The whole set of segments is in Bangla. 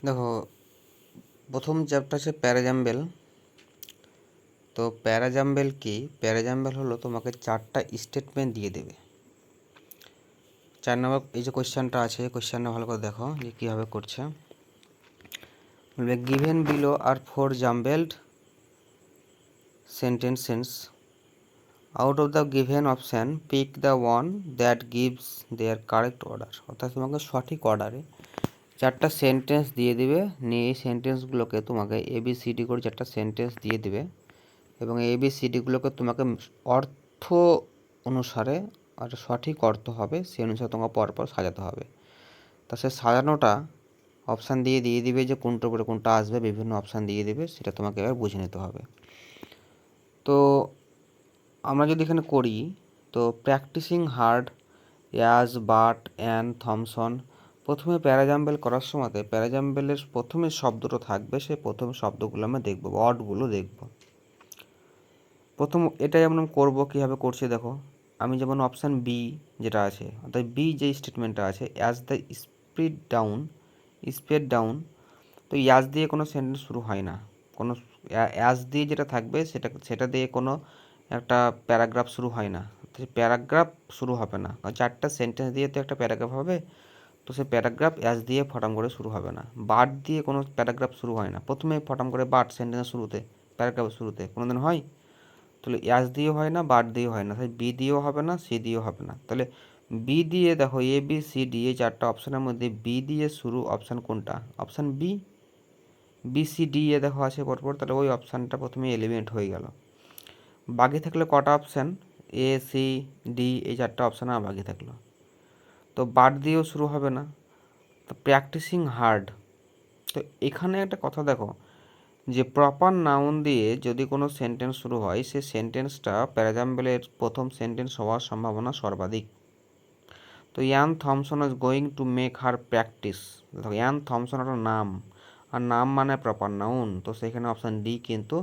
দেখো, প্রথম চ্যাপ্টার হচ্ছে প্যারাজাম্বেল। তো প্যারাজাম্বেল কি? প্যারাজাম্বেল হলো তোমাকে 4টা স্টেটমেন্ট দিয়ে দেবে। 4 নম্বর এই যে কোয়েশ্চেনটা আছে, কোয়েশ্চেনটা ভালো করে দেখো যে কীভাবে করছে। বলবে given below are 4 jumbled sentences. Out of the given option pick the one that gives their correct order. অর্থাৎ তোমাকে সঠিক অর্ডারে 4টা সেন্টেন্স দিয়ে দিবে, নিয়ে এই সেন্টেন্সগুলোকে তোমাকে ABCD করে 4টা সেন্টেন্স দিয়ে দিবে এবং ABCDগুলোকে তোমাকে অর্থ অনুসারে আর সঠিক অর্থ হবে সেই অনুসারে তোমাকে পরপর সাজাতে হবে। তা সে সাজানোটা অপশান দিয়ে দিবে যে কোনটার উপরে কোনটা আসবে, বিভিন্ন অপশান দিয়ে দিবে, সেটা তোমাকে এবার বুঝে নিতে হবে। তো আমরা যদি এখানে করি, তো practising hard, as, but, and, Thomson. প্রথমে প্যারাজাম্বেল করার সময় প্যারাজাম্বেলের প্রথমে শব্দটা থাকবে, সেই প্রথম শব্দগুলো আমরা দেখবো, ওয়ার্ডগুলো দেখবো। প্রথম এটা যেমন করবো, কীভাবে করছি দেখো। আমি যেমন অপশান বি যেটা আছে, অর্থাৎ বি যে স্টেটমেন্টটা আছে, অ্যাজ দ্য স্পিড ডাউন। তো অ্যাজ দিয়ে কোনো সেন্টেন্স শুরু হয় না, কোনো অ্যাজ দিয়ে যেটা থাকবে সেটা দিয়ে কোনো একটা প্যারাগ্রাফ শুরু হয় না, প্যারাগ্রাফ শুরু হবে না, কারণ 4টা সেন্টেন্স দিয়ে তো একটা প্যারাগ্রাফ হবে। তো সেই প্যারাগ্রাফ অ্যাজ দিয়ে ফটাম করে শুরু হবে না, বাট দিয়ে কোনো প্যারাগ্রাফ শুরু হয় না। প্রথমে ফটাম করে বাট সেন্টেন্সের শুরুতে, প্যারাগ্রাফের শুরুতে কোনো দিন হয়? তাহলে অ্যাজ দিয়েও হয় না, বাট দিয়েও হয় না, তাহলে বি দিয়েও হবে না, সি দিয়েও হবে না। তাহলে বি দিয়ে দেখো, ABCD এই 4টা অপশানের মধ্যে বি দিয়ে শুরু অপশান কোনটা? Option B. BCD দেখো আছে পরপর, তাহলে ওই অপশানটা প্রথমে এলিমিনেট হয়ে গেল। বাকি থাকলে কটা অপশান? ACD এই 4টা অপশান আর বাকি থাকলো। তো বাট দিয়েও শুরু হবে না। তো প্র্যাকটিসিং হার্ড, তো এখানে একটা কথা দেখো যে প্রপার নাউন দিয়ে যদি কোনো সেন্টেন্স শুরু হয়, সে সেন্টেন্সটা প্যারাজাম্বেলের প্রথম সেন্টেন্স হওয়ার সম্ভাবনা সর্বাধিক। তো Ian Thomson is going to make her practice. দেখো, ইয়ান থমসন একটা নাম, আর নাম মানে প্রপার নাউন, তো সেখানে অপশান ডি কিন্তু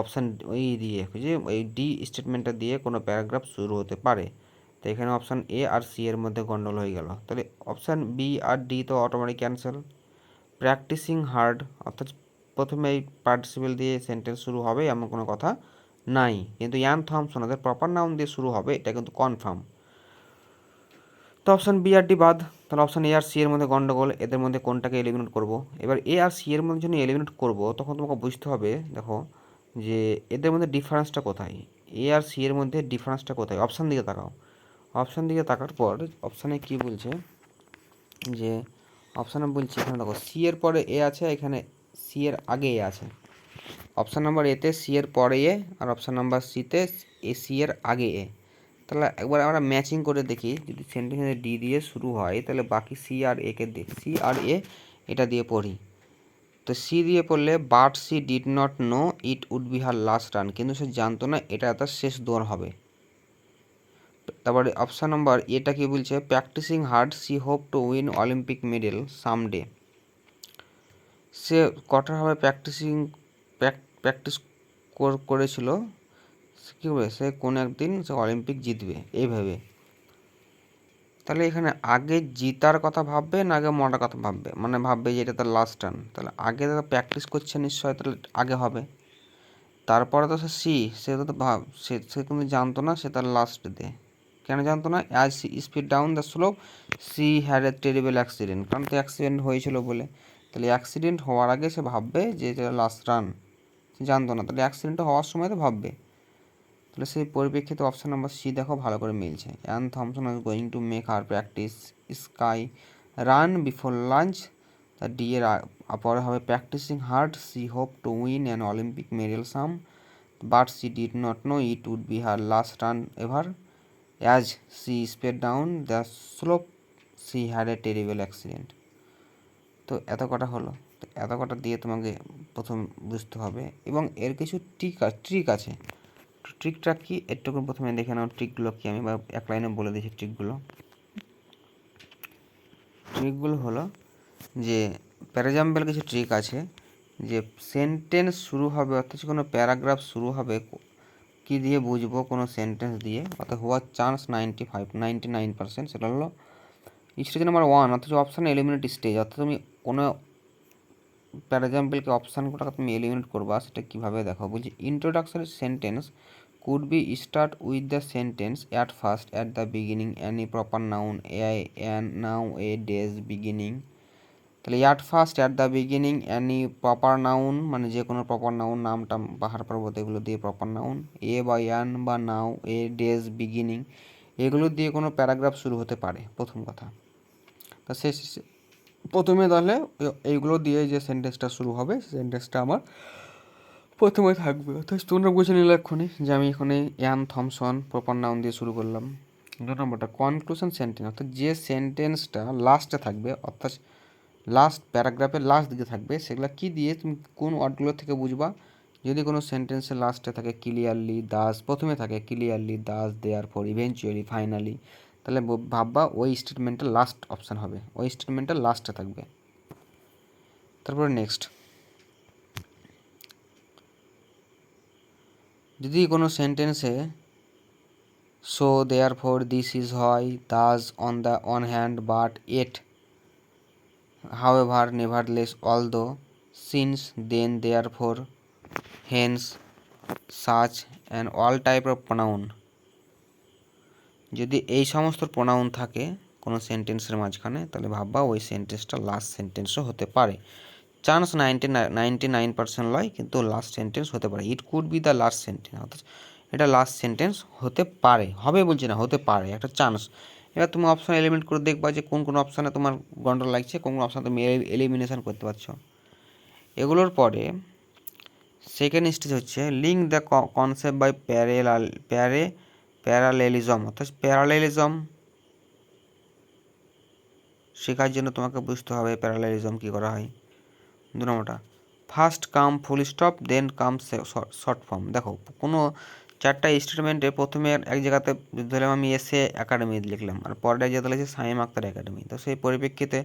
অপশান ওই দিয়ে যে ওই ডি স্টেটমেন্টটা দিয়ে কোনো প্যারাগ্রাফ শুরু হতে পারে। তো এখানে অপশান এ আর সি এর মধ্যে গন্ডগোল হয়ে গেল, তাহলে অপশান বি আর ডি তো অটোমেটিক ক্যান্সেল। প্র্যাকটিসিং হার্ড, অর্থাৎ প্রথমে এই পার্টিসিপেল দিয়ে সেন্টেন্স শুরু হবে এমন কোনো কথা নাই, কিন্তু ইয়ান থমসন ওদের প্রপার নাউন দিয়ে শুরু হবে, এটা কিন্তু কনফার্ম। তো অপশান বি আর ডি বাদ, তাহলে অপশান এ আর সি এর মধ্যে গন্ডগোল, এদের মধ্যে কোনটাকে এলিমিনেট করব? এবার এ আর সি এর মধ্যে যখন এলিমিনেট করব, তখন তোমাকে বুঝতে হবে, দেখো যে এদের মধ্যে ডিফারেন্সটা কোথায়, এ আর সি এর মধ্যে ডিফারেন্সটা কোথায়। অপশান দিকে তাকাও, অপশান দিকে তাকার পর অপশানে কি বলছে, যে অপশানে বলছে এখানে দেখো সি এর পরে এ আছে, এখানে সি এর আগে এ আছে। অপশান নাম্বার এতে সি এর পরে এ, আর অপশান নাম্বার সিতে এ সি এর আগে এ। তাহলে একবার আমরা ম্যাচিং করে দেখি, যদি সেন্টেন্সে ডি দিয়ে শুরু হয়, তাহলে বাকি সি আর এ কে সি আর এ এটা দিয়ে পড়ি। তো সি দিয়ে পড়লে but she did not know it would be her last run, কিন্তু সে জানতো না এটা তার শেষ দৌড় হবে। তারপরে অপশান নাম্বার এটা কি বলছে, practicing hard she hope to win Olympic medal someday. সে কঠোরভাবে প্র্যাকটিস করেছিল, কী হবে, সে কোনো একদিন সে অলিম্পিক জিতবে এইভাবে। তাহলে এখানে আগে জিতার কথা ভাববে না আগে মরার কথা ভাববে, মানে ভাববে যে এটা তার লাস্ট রান, তাহলে আগে তো প্র্যাকটিস করছে নিশ্চয়, তাহলে আগে হবে। তারপরে তো সে তো সে কিন্তু জানতো না সে তার লাস্ট ডে। কেন জানতো না? As she speed down the slope she had a terrible accident, কারণ তো অ্যাক্সিডেন্ট হয়েছিল বলে। তাহলে অ্যাক্সিডেন্ট হওয়ার আগে সে ভাববে যে এটা লাস্ট রান, সে জানতো না, তাহলে অ্যাক্সিডেন্ট হওয়ার সময় তো ভাববে। তাহলে সেই পরিপ্রেক্ষিতে অপশান নাম্বার সি দেখো ভালো করে মিলছে। Ann Thomson is going to make her practice ski run before lunch. তা ডি এর পরে হবে practising hard she hope to win an Olympic medal some, but she did not know it would be her last run ever, as she sped down the slope she had a terrible accident. তো এত কটা হলো, তো এত কটা দিয়ে তোমাকে প্রথম বুঝতে হবে, এবং এর কিছু ট্রিক আছে। ট্রিকটা কি একটু প্রথমে দেখে নাও, ট্রিকগুলো কি আমি বা এক লাইনে বলে দিচ্ছি। ট্রিকগুলো হলো যে প্যারাজাম্বেল কিছু ট্রিক আছে, যে সেন্টেন্স শুরু হবে, অর্থাৎ কোনো প্যারাগ্রাফ শুরু হবে কি দিয়ে বুঝবো, কোনো সেন্টেন্স দিয়ে, অর্থাৎ হওয়ার চান্স 99%, সেটা হলো স্টেজ নাম্বার 1, অর্থাৎ অপশান এলিমিনেট স্টেজ, অর্থাৎ তুমি কোনো প্যারাজাম্পলকে অপশানগুলোকে তুমি এলিমিনেট করবা, সেটা কীভাবে দেখো বলছি। ইন্ট্রোডাকশনারি sentence could be start with the sentence at first at the beginning any proper noun an now a days beginning। তাহলে at first at the beginning any proper noun, মানে যে কোনো প্রপার নাউন, নামটা পাহাড় পর্বত এগুলো দিয়ে প্রপার নাউন, এ বা অ্যান বা নাও এ ডেজ বিগিনিং, এগুলো দিয়ে কোনো প্যারাগ্রাফ শুরু হতে পারে, প্রথম কথা। তা সে প্রথমে তাহলে এইগুলো দিয়ে যে সেন্টেন্সটা শুরু হবে, সেন্টেন্সটা আমার প্রথমে থাকবে। অর্থাৎ তোমরা বুঝে নিলে এক্ষুনি যে আমি এখানে অ্যান থমসন প্রপার নাউন দিয়ে শুরু করলাম। 2 নম্বরটা কনক্লুশন সেন্টেন্স, অর্থাৎ যে সেন্টেন্সটা লাস্টে থাকবে, অর্থাৎ লাস্ট প্যারাগ্রাফের লাস্ট দিকে থাকবে, সেগুলো কী দিয়ে তুমি কোন ওয়ার্ডগুলো থেকে বুঝবা। যদি কোনো সেন্টেন্সের লাস্টে থাকে ক্লিয়ারলি দাস, প্রথমে থাকে clearly thus therefore eventually finally, তাহলে ভাববা ওই স্টেটমেন্টটা লাস্ট অপশান হবে, ওই স্টেটমেন্টটা লাস্টে থাকবে। তারপরে নেক্সট, যদি কোনো সেন্টেন্সে so therefore this is হয়, thus on the on hand but yet however nevertheless although since then therefore hence such and all type of pronoun, যদি এই সমস্ত প্রোনাউন থাকে কোনো সেন্টেন্সের মাঝখানে, তাহলে ভাববা ওই সেন্টেন্সটা লাস্ট সেন্টেন্সও হতে পারে। চান্স 99% লয়, কিন্তু লাস্ট সেন্টেন্স হতে পারে। It could be the last sentence, অর্থাৎ এটা লাস্ট সেন্টেন্স হতে পারে, হবে বলছি না, হতে পারে, একটা চান্স। এবার তুমি অপশান এলিমিনেট করে দেখবা যে কোন কোন অপশানে তোমার গন্ডল লাগছে, কোন কোন অপশানে তুমি এলিমিনেশন করতে পারছো। এগুলোর পরে সেকেন্ড স্টেজ হচ্ছে link the concept by parallelism, অর্থাৎ প্যারালেলিজম শেখার জন্য তোমাকে বুঝতে হবে প্যারালেলিজম কী করা হয়। 2 নম্বরটা first come full stop then কাম শর্ট ফর্ম। দেখো কোনো 4টা স্টেটমেন্টে প্রথমে এক জায়গাতে ধরলাম আমি এসে একাডেমি লিখলাম, আর পরের এক জায়গাতে লিখছি সাইম আক্তার একাডেমি। তো সেই পরিপ্রেক্ষিতে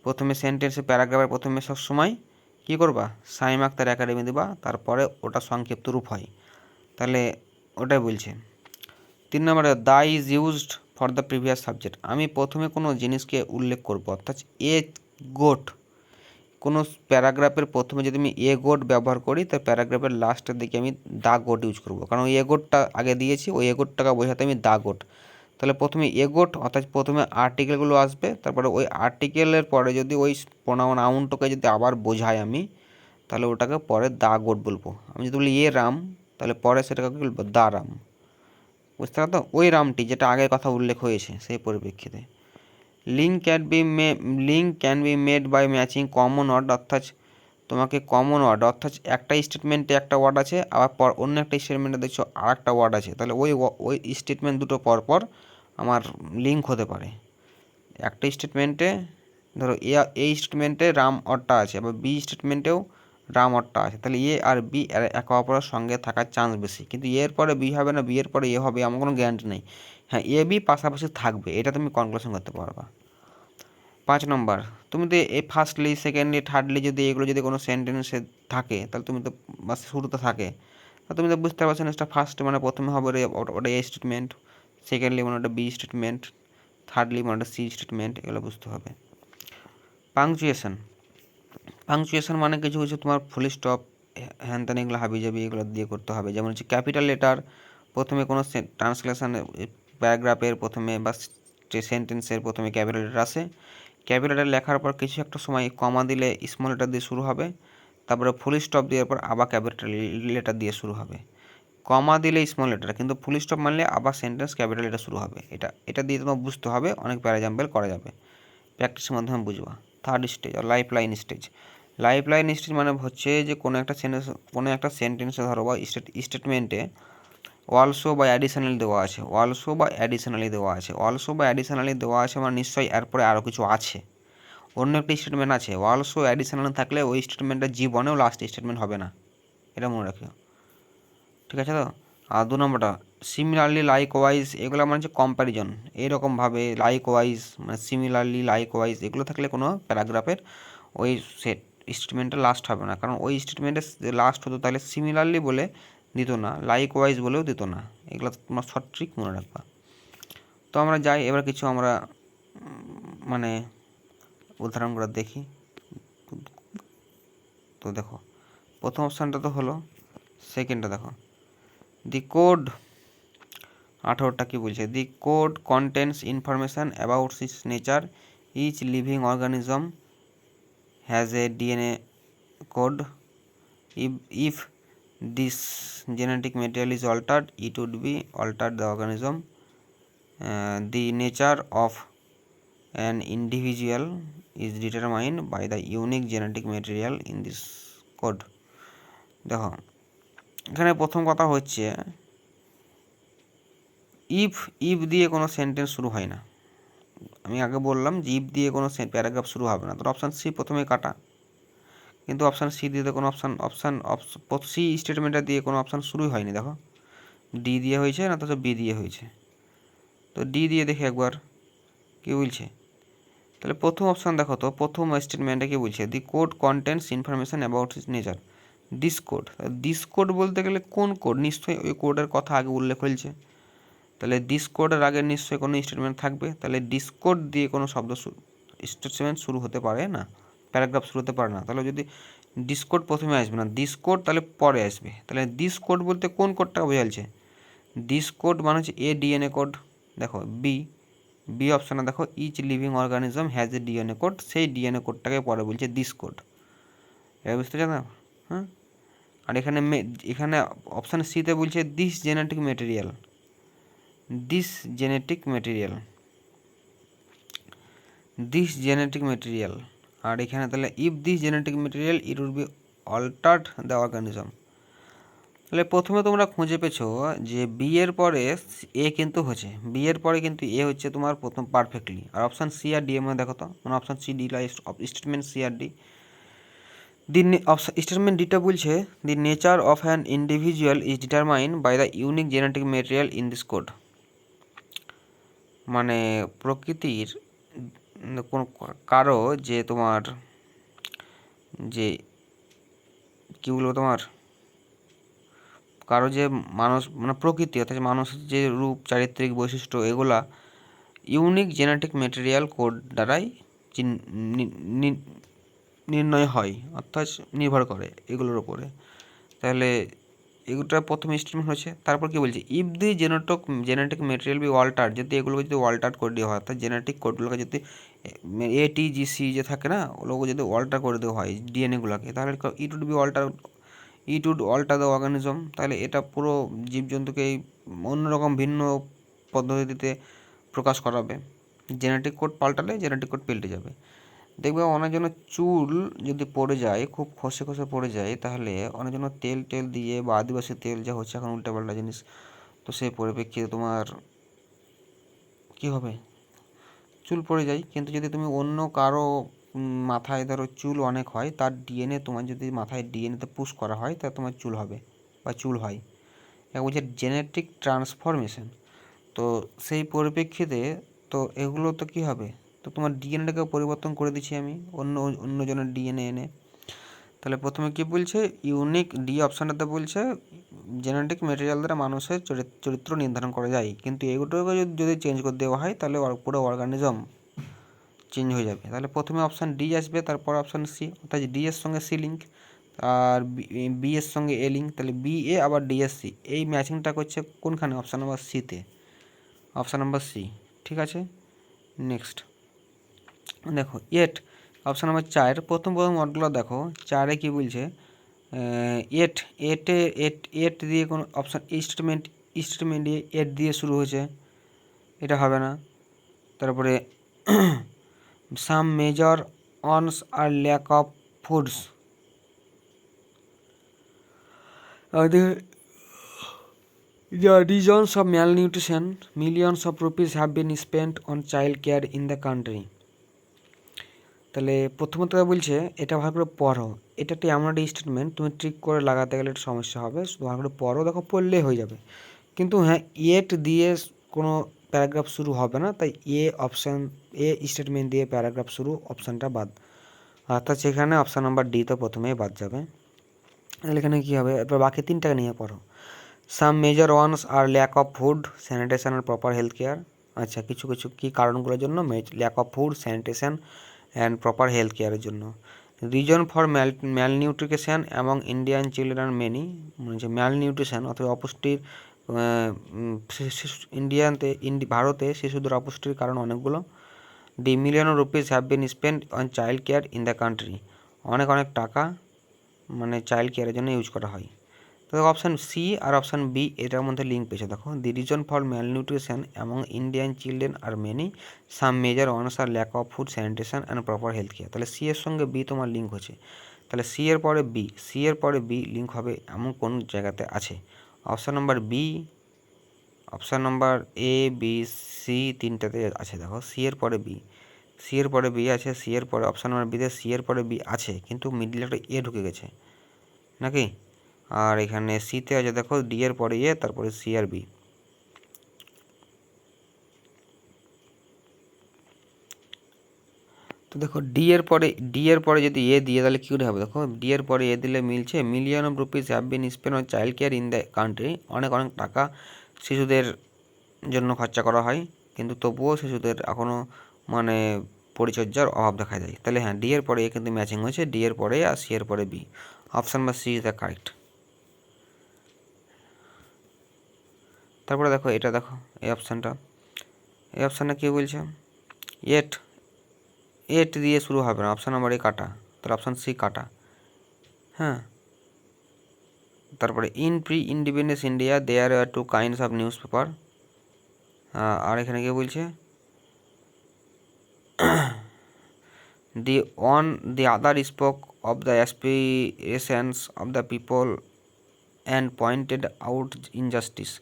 প্রথমে সেন্টেন্সে প্যারাগ্রাফের প্রথমে সবসময় কী করবা, সাইম আক্তার একাডেমি দেবা, তারপরে ওটা সংক্ষিপ্ত রূপ হয়, তাহলে ওটাই বলছে। 3 নম্বরে the is used for the previous subject, আমি প্রথমে কোনো জিনিসকে উল্লেখ করবো, অর্থাৎ এ গোট, কোনো প্যারাগ্রাফের প্রথমে যদি আমি এ গোট ব্যবহার করি, তো প্যারাগ্রাফের লাস্টের দিকে আমি দা গোট ইউজ করবো, কারণ ওই এ গোটটা আগে দিয়েছি, ওই এ গোটটাকে বোঝাতে আমি দা গোট। তাহলে প্রথমে এ গোট, অর্থাৎ প্রথমে আর্টিকেলগুলো আসবে, তারপরে ওই আর্টিকেলের পরে যদি ওই নাউনটাকে যদি আবার বোঝাই আমি, তাহলে ওটাকে পরে দা গোট বলবো। আমি যদি বলি এ রাম, তাহলে পরে সেটাকে বলবো দা রাম। বুঝতে পারতো, ওই রামটি যেটা আগের কথা উল্লেখ হয়েছে সেই পরিপ্রেক্ষিতে। Link can be made by matching common word, অর্থাৎ তোমাকে কমন ওয়ার্ড, অর্থাৎ একটা স্টেটমেন্টে একটা ওয়ার্ড আছে, আবার অন্য একটা স্টেটমেন্টে দেখছো আর একটা ওয়ার্ড আছে, তাহলে ওই স্টেটমেন্ট দুটো পরপর আমার লিঙ্ক হতে পারে। একটা স্টেটমেন্টে ধরো এই স্টেটমেন্টে রাম ওয়ার্ডটা আছে, আবার বি স্টেটমেন্টেও রাম ওয়ার্ডটা আছে, তাহলে এ আর বি একে অপরের সঙ্গে থাকার চান্স বেশি, কিন্তু এর পরে বি হবে না, বি এর পরে এ হবে এমন কোনো গ্যারান্টি নেই। হ্যাঁ, এ বি পাশাপাশি থাকবে, এটা তুমি কনক্লুশন করতে পারবা। 5 নম্বর, তুমি তো এই ফার্স্টলি সেকেন্ডলি থার্ডলি যদি এগুলো যদি কোনো সেন্টেন্সে থাকে, তাহলে তুমি তো বা শুরুতে থাকে, তা তুমি তো বুঝতে পারছো সেন্টেন্সটা ফার্স্ট মানে প্রথমে হবে ওটা এ স্টেটমেন্ট, সেকেন্ডলি মানে ওটা বি স্টেটমেন্ট, থার্ডলি মানে ওটা সি স্টেটমেন্ট, এগুলো বুঝতে হবে। পাংচুয়েশন মানে কিছু কিছু তোমার ফুল স্টপ হ্যান ত্যান এগুলো হাবি জাবি এগুলো দিয়ে করতে হবে। যেমন হচ্ছে ক্যাপিটাল লেটার, প্রথমে কোনো ট্রান্সলেশন প্যারাগ্রাফের প্রথমে বা সেন্টেন্সের প্রথমে ক্যাপিটাল লেটার আসে, ক্যাপিটাল লেটার লেখার পর কিছু একটা সময় কমা দিলে স্মল লেটার দিয়ে শুরু হবে, তারপরে ফুল স্টপ দেওয়ার পর আবার ক্যাপিটাল লেটার দিয়ে শুরু হবে। কমা দিলে স্মল লেটার, কিন্তু ফুল স্টপ মানলে আবার সেন্টেন্স ক্যাপিটাল লেটার শুরু হবে। এটা দিয়ে তোমার বুঝতে হবে, অনেক প্যারাজাম্পল করা যাবে, প্র্যাকটিসের মাধ্যমে বুঝবা। Third stage life line stage. Life line stage মানে হচ্ছে যে কোনো একটা সেন্টেন্সে ধরো বা স্টেটমেন্টে অলসো বা অ্যাডিশনালি দেওয়া আছে, মানে নিশ্চয়ই এরপরে আরও কিছু আছে, অন্য একটা স্টেটমেন্ট আছে, অলসো অ্যাডিশনালি থাকলে ওই স্টেটমেন্টটা জীবনেও লাস্ট স্টেটমেন্ট হবে না, এটা মনে রাখিও, ঠিক আছে তো। আর 2 নম্বরটা সিমিলারলি লাইকওয়াইজ, এগুলো মানে হচ্ছে কম্প্যারিজন, এইরকমভাবে লাইকওয়াইজ মানে সিমিলারলি লাইকওয়াইজ এগুলো থাকলে কোনো প্যারাগ্রাফের ওই স্টেটমেন্টটা লাস্ট হবে না, কারণ ওই স্টেটমেন্টে লাস্ট হতো তাহলে সিমিলারলি বলে দিত না, লাইকওয়াইজ বলেও দিত না, এগুলো তোমার শর্ট ট্রিক মনে রাখবা। তো আমরা যাই এবার কিছু আমরা মানে উদাহরণগুলো দেখি। তো দেখো প্রথম অপশানটা তো হলো, সেকেন্ডটা দেখো দি কোড 18টা কি বলছে, the code contents information about its nature, each living organism has a DNA code, if this genetic material is altered it would be altered the organism, the nature of an individual is determined by the unique genetic material in this code. দেখো এখানে প্রথম কথা হচ্ছে ইফ দিয়ে কোনো সেন্টেন্স শুরু হয় না। আমি আগে বললাম যে ইফ দিয়ে কোনো প্যারাগ্রাফ শুরু হবে না, তো অপশান সি প্রথমে কাটা, কিন্তু অপশান সি দিয়ে কোনো সি স্টেটমেন্টটা দিয়ে কোনো অপশান শুরুই হয়নি। দেখো ডি দিয়ে হয়েছে না, তো বি দিয়ে হয়েছে, তো ডি দিয়ে দেখে একবার কী বলছে। তাহলে প্রথম অপশান দেখো, তো প্রথম স্টেটমেন্টে কী বলছে, the code contents information about its nature, this code বলতে গেলে কোন কোড, নিশ্চয়ই ওই কোডের কথা আগে উল্লেখ হয়েছে, তাহলে দিস কোডের আগে নিশ্চয়ই কোনো স্টেটমেন্ট থাকবে, তাহলে দিস কোড দিয়ে কোনো স্টেটমেন্ট শুরু হতে পারে না, প্যারাগ্রাফ শুরু হতে পারে না। তাহলে যদি দিস কোড প্রথমে আসবে না, দিস কোড তাহলে পরে আসবে। তাহলে দিস কোড বলতে কোন কোডটা বোঝাচ্ছে, দিস কোড মানে হচ্ছে এ ডিএনএ কোড। দেখো বি অপশানে দেখো each living organism has a DNA code, সেই ডিএনএ কোডটাকে পরে বলছে দিস কোড, এটা বুঝতে চান? হ্যাঁ, আর এখানে অপশান সিতে বলছে this genetic material, this genetic material, আর এখানে তাহলে if this genetic material it would be altered the organism. তাহলে প্রথমে তোমরা খুঁজে পেছো যে বি এর পরে এ কিন্তু হচ্ছে, বি এর পরে কিন্তু এ হচ্ছে তোমার প্রথম পারফেক্টলি, আর অপশান সি আর ডি এর মধ্যে দেখো তো, মানে option C D statement C আর ডি, স্টেটমেন্ট ডিটা বলছে the nature of an individual is determined by the unique genetic material in this code, মানে প্রকৃতির কোন কারো যে তোমার যে কী বলবো তোমার কারো যে মানুষ মানে প্রকৃতি অর্থাৎ মানুষের যে রূপ চারিত্রিক বৈশিষ্ট্য এগুলা ইউনিক জেনেটিক মেটেরিয়াল কোড দ্বারাই নির্ণয় হয়, অর্থাৎ নির্ভর করে এগুলোর ওপরে। তাহলে এগুলোটা প্রথম স্টেটমেন্ট হচ্ছে। তারপর কি বলছে, if the genetic material be alter, যদি এগুলোকে যদি অল্টার করে দেওয়া হয়, অর্থাৎ জেনেটিক কোডগুলোকে যদি ATGC যে থাকে না, ওগুলোকে যদি অল্টার করে দেওয়া হয় ডিএনএগুলোকে, তাহলে it would alter the organism, তাহলে এটা পুরো জীবজন্তুকে অন্যরকম ভিন্ন পদ্ধতিতে প্রকাশ করাবে। জেনেটিক কোড পাল্টালে জেনেটিক কোড পাল্টে যাবে। দেখবে অনেকজনের চুল যদি পড়ে যায়, খুব খসে পড়ে যায়, তাহলে অনেকজনের তেল দিয়ে বা আদিবাসী তেল যা হচ্ছে এখন উল্টাপাল্টা জিনিস, তো সেই পরিপ্রেক্ষিতে তোমার কী হবে, চুল পড়ে যায়। কিন্তু যদি তুমি অন্য কারো মাথায় ধরো চুল অনেক হয়, তার ডিএনএ তোমার যদি মাথায় ডিএনএতে পুশ করা হয়, তাহলে তোমার চুল হবে বা চুল হয়, এক বলছে জেনেটিক ট্রান্সফরমেশন। তো সেই পরিপ্রেক্ষিতে তো এগুলো তো কী হবে, তো তোমার ডিএনএটাকে পরিবর্তন করে দিচ্ছি আমি অন্যজনের ডিএনএ এনে। তাহলে প্রথমে কী বলছে, ইউনিক ডি অপশানটাতে বলছে জেনেটিক মেটেরিয়াল দ্বারা মানুষের চরিত্র নির্ধারণ করা যায়, কিন্তু এগুলোকে যদি চেঞ্জ করে দেওয়া হয় তাহলে পুরো অর্গানিজম চেঞ্জ হয়ে যাবে। তাহলে প্রথমে অপশান ডি আসবে, তারপর অপশান সি, অর্থাৎ ডি এর সঙ্গে সি লিঙ্ক আর বি এর সঙ্গে এ লিঙ্ক, তাহলে বি এ আবার ডি এস সি, এই ম্যাচিংটা করছে কোনখানে, অপশান নাম্বার সিতে, অপশান নাম্বার সি। ঠিক আছে, নেক্সট দেখো অপশান নাম্বার 4 প্রথম ওয়ার্ডগুলো দেখো, 4-এ কী বলছে, এট দিয়ে কোনো অপশান স্টেটমেন্ট দিয়ে এট দিয়ে শুরু হয়েছে, এটা হবে না। তারপরে some major ones are lack of foods, the reasons of malnutrition, millions of rupees have been spent on child care in the country. তাহলে প্রথমত বলছে এটা ভালো করে পড়ো, এটা একটা এমন একটা স্টেটমেন্ট তুমি ট্রিক করে লাগাতে গেলে একটা সমস্যা হবে, শুধু ভালো করে পড়ো, দেখো পড়লেই হয়ে যাবে। কিন্তু হ্যাঁ, এট দিয়ে কোনো প্যারাগ্রাফ শুরু হবে না, তাই এ স্টেটমেন্ট দিয়ে প্যারাগ্রাফ শুরু অপশানটা বাদ, অর্থাৎ সেখানে অপশান নাম্বার ডি তো প্রথমেই বাদ যাবে। তাহলে এখানে কী হবে, এরপর বাকি 3টাকে নিয়ে পড়ো। Some major ones are lack of food, sanitation আর প্রপার হেলথ কেয়ার। আচ্ছা, কিছু কী কারণগুলোর জন্য lack of food, sanitation and proper health কেয়ারের জন্য। Reason for malnutrition among Indian children are many, মানে যে ম্যালনিউট্রিশন অথবা অপুষ্টির ভারতে শিশুদের অপুষ্টির কারণ অনেকগুলো। The million rupees have been spend on child care in the country, অনেক অনেক টাকা মানে চাইল্ড কেয়ারের জন্য ইউজ করা হয়। তো অপশান সি আর অপশান বি এটার মধ্যে লিঙ্ক পেয়েছে দেখো। The reason for malnutrition among Indian children are many, some major ones are lack of food sanitation and proper health care. তাহলে সি এর সঙ্গে বি তোমার লিঙ্ক হচ্ছে, তাহলে সি এর পরে বি লিঙ্ক হবে এমন কোন জায়গাতে আছে? Option number B, option number A, B, C তিনটাতে আছে দেখো। সি এর পরে বি আছে, সি এর পরে অপশান নাম্বার বিতে সি এর পরে বি আছে, কিন্তু মিডলে একটা এ ঢুকে গেছে নাকি। আর এখানে সিতে আছে দেখো ডি এর পরে এ, তারপরে সি আর বি। তো দেখো ডি এর পরে যদি এ দিয়ে তাহলে কী করে হবে? দেখো ডি এর পরে এ দিলে মিলছে, million of rupees have been spend on child care in the country, অনেক অনেক টাকা শিশুদের জন্য খরচা করা হয়, কিন্তু তবুও শিশুদের এখনও মানে পরিচর্যার অভাব দেখা যায়। তাহলে হ্যাঁ, ডি এর পরে এ কিন্তু ম্যাচিং হয়েছে, ডি এর পরে আর সি এর পরে বি। অপশান বা সি ইজ দ্য কারেক্ট। তারপরে দেখো এটা দেখো, এই অপশানে কী বলছে? এট দিয়ে শুরু হবে না, অপশান নাম্বার এ কাটা, তাহলে অপশান সি কাটা। হ্যাঁ, তারপরে in pre independence India there are two kinds of news paper. আর এখানে কি বলছে? the other spoke of the aspirations of the people and pointed out injustice.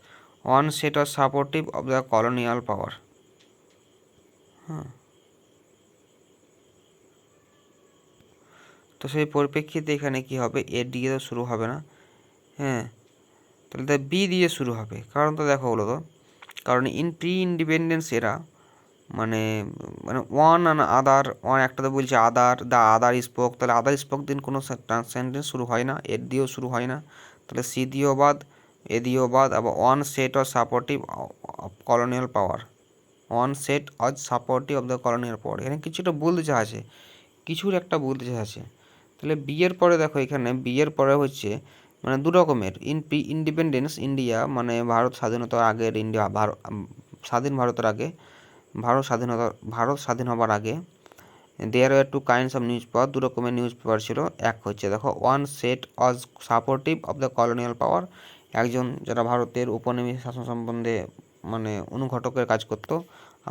One set was supportive of the colonial power. তো সেই পরিপ্রেক্ষিতে এখানে কি হবে? এ দিয়ে তো শুরু হবে না, হ্যাঁ, তাহলে বি দিয়ে শুরু হবে। কারণ তো দেখো হলো তো, কারণ প্রি ইন্ডিপেন্ডেন্স এরা মানে মানে ওয়ান অ্যান্ড আদার, একটাতে বলছে আদার, দ্য আদার স্পোক, তাহলে আদার স্পোক দিন কোনো সেন্টেন্স শুরু হয় না, এর দিয়েও শুরু হয় না, তাহলে সি দিয়েও বাদ, এ দিয়েও বাদ। আবার one set of supportive of colonial power, one set of supportive of the colonial power, এখানে কিছুটা বলতে চাচ্ছে, কিছুর একটা বলতে চাচ্ছে। তাহলে বিয়ের পরে দেখো, এখানে বিয়ের পরে হচ্ছে মানে দু রকমের। ইন্ডিপেন্ডেন্স ইন্ডিয়া মানে ভারত স্বাধীনতার আগের ইন্ডিয়া, স্বাধীন ভারতের আগে, ভারত স্বাধীন হবার আগে there were two kinds of news paper, দু রকমের নিউজ পেপার ছিল। এক হচ্ছে দেখো one set as supportive of the colonial power, একজন যারা ভারতের উপনিবেশ শাসন সম্বন্ধে মানে অনুঘটকের কাজ করতো।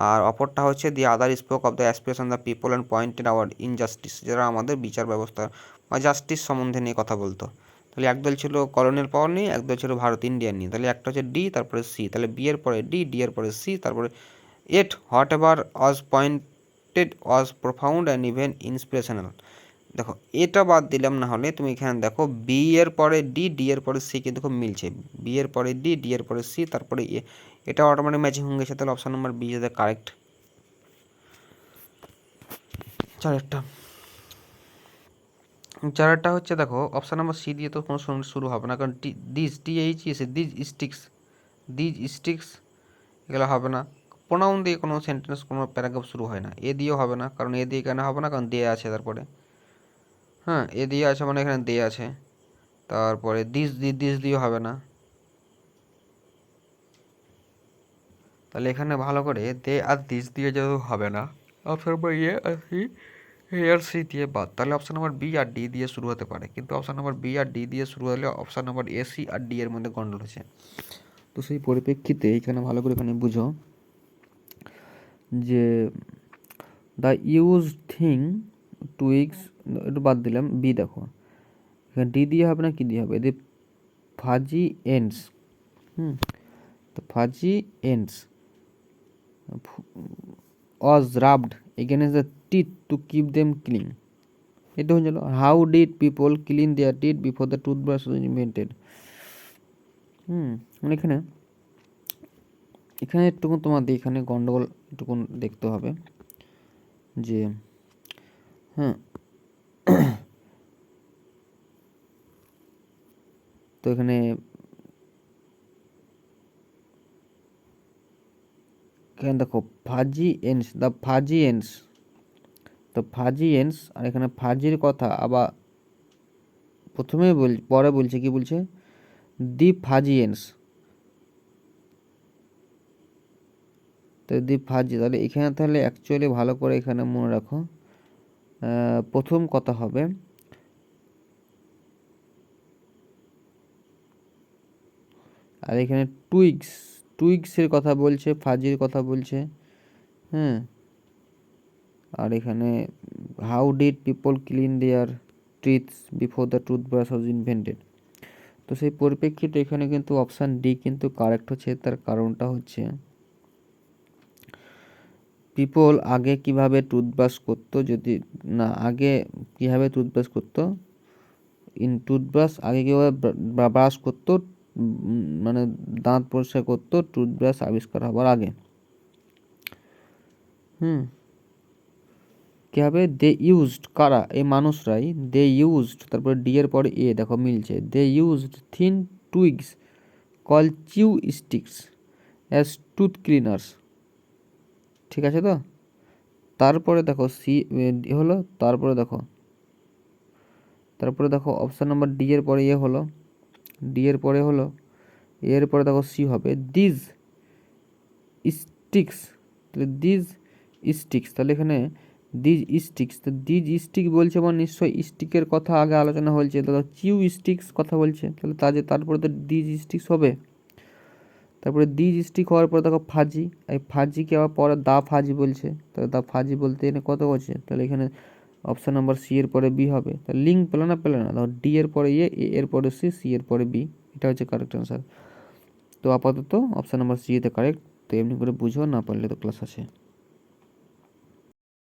আর অপরটা হচ্ছে the other spoke of the aspiration the people and pointed our injustice, যারা আমাদের বিচার ব্যবস্থা বা জাস্টিস সম্বন্ধে নিয়ে কথা বলতো। তাহলে একদল ছিল কলোনিয়াল পাওয়ার নিয়ে, একদল ছিল ভারত ইন্ডিয়ান নিয়ে। তাহলে একটা হচ্ছে ডি, তারপরে সি, তাহলে বি এর পরে ডি, ডি এর পরে সি, তারপরে at whatever was pointed was profound and even inspirational. দেখো এটা বাদ দিলাম, না হলে তুমি এখানে দেখো বি এর পরে ডি, ডি এর পরে সি কিন্তু খুব মিলছে, বি এর পরে ডি, ডি এর পরে সি, তারপরে এ, এটা অটোমেটিক ম্যাচিং হয়ে গেছে। তাহলে option number B is the correct. চারেরটা হচ্ছে দেখো অপশান নাম্বার সি দিয়ে তো কোনো শুরু হবে না, কারণ দিজ স্টিক্স এগুলো হবে না। প্রোনাউন দিয়ে কোনো সেন্টেন্স, কোনো প্যারাগ্রাফ শুরু হয় না। এ দিয়েও হবে না, কারণ এ দিয়ে কেন হবে না? কারণ দে আছে তারপরে, হ্যাঁ, এ দিয়ে আছে মানে এখানে দে আছে। তারপরে দিস দিয়েও হবে না, তাহলে এখানে ভালো করে দে আর দিস দিয়ে যেহেতু হবে না, অপশন নাম্বার এ আর সি, এ আর সি দিয়ে বাদ। তাহলে অপশন নাম্বার বি আর ডি দিয়ে শুরু হতে পারে, কিন্তু অপশন নাম্বার বি আর ডি দিয়ে শুরু হলে অপশন নাম্বার এ, সি আর ডি এর মধ্যে গন্ডল আছে। তো সেই পরিপ্রেক্ষিতে এখানে ভালো করে এখানে বুঝো যে দ্য ইউজ থিং টুইক্স, একটু বাদ দিলাম, বি দেখো এখানে ডি দিয়ে হবে না, কি দিয়ে হবে? এদের ফাজি এন্ডস, তো fuzzy ends was rubbed against the teeth to keep them clean. এটা হয়ে গেল how did people clean their teeth before the toothbrush was invented. এখানে এখানে একটু তোমাদের এখানে গন্ডগোল একটু দেখতে হবে যে হ্যাঁ, তো এখানে দেখো fuzzy ends, the fuzzy ends তো ফাজিয়েন্স, আর এখানে ফাজির কথা আবার প্রথমে পরে বলছে কি বলছে, দি ফাজিয়েন্স। তো দি ফাজি, তাহলে এখানে তাহলে অ্যাকচুয়ালি ভালো করে এখানে মনে রাখো, প্রথম কথা হবে আর এখানে টুইগস, টুইগসের কথা বলছে, ফাজির কথা বলছে। হ্যাঁ, আর এখানে how did people clean their ট্রিথস before the toothbrush was invented. তো সেই পরিপ্রেক্ষিতে এখানে কিন্তু অপশান ডি কিন্তু কারেক্ট হচ্ছে। তার কারণটা হচ্ছে পিপল আগে কিভাবে টুথব্রাশ করতো, যদি না আগে কিভাবে টুথব্রাশ করতো, টুথব্রাশ আগে কীভাবে ব্রাশ করতো, মানে দাঁত পরিষ্কার করতো টুথব্রাশ আবিষ্কার হওয়ার আগে। কীভাবে দে ইউজড, কারা, এই মানুষরাই, দে ইউজড, তারপরে ডি এর পরে এ দেখো মিলছে, they used thin twigs called chew sticks as tooth cleaners. ঠিক আছে তো? তারপরে দেখো সি হলো, তারপরে দেখো অপশান নাম্বার ডি এর পরে এ হলো, ডি এর পরে হলো, এর পরে দেখো সি হবে দিজ স্টিক্স। তাহলে দিজ স্টিক্স, তাহলে এখানে দিজ স্টিক্স, তো দিজ স্টিক বলছে মানে নিশ্চয়ই স্টিকের কথা আগে আলোচনা হয়েছে, তাহলে চিউ স্টিক্স কথা বলছে, তাহলে তারপরে তো দিজ স্টিক্স হবে। তারপরে দিজ স্টিক হওয়ার পরে দেখো ফাজি, এই ফাজিকে আবার পরে দা ফাজি বলছে, তাহলে দা ফাজি বলতে এখানে কত হচ্ছে, তাহলে এখানে অপশান নাম্বার সি এর পরে বি হবে। তাহলে লিঙ্ক পেলে না, দেখো ডি এর পরে এ, এর পরে সি, সি এর পরে বি, এটা হচ্ছে কারেক্ট অ্যান্সার। তো আপাতত অপশান নাম্বার সি এতে কারেক্ট। তো এমনি করে বুঝো, না পারলে তো ক্লাস আছে।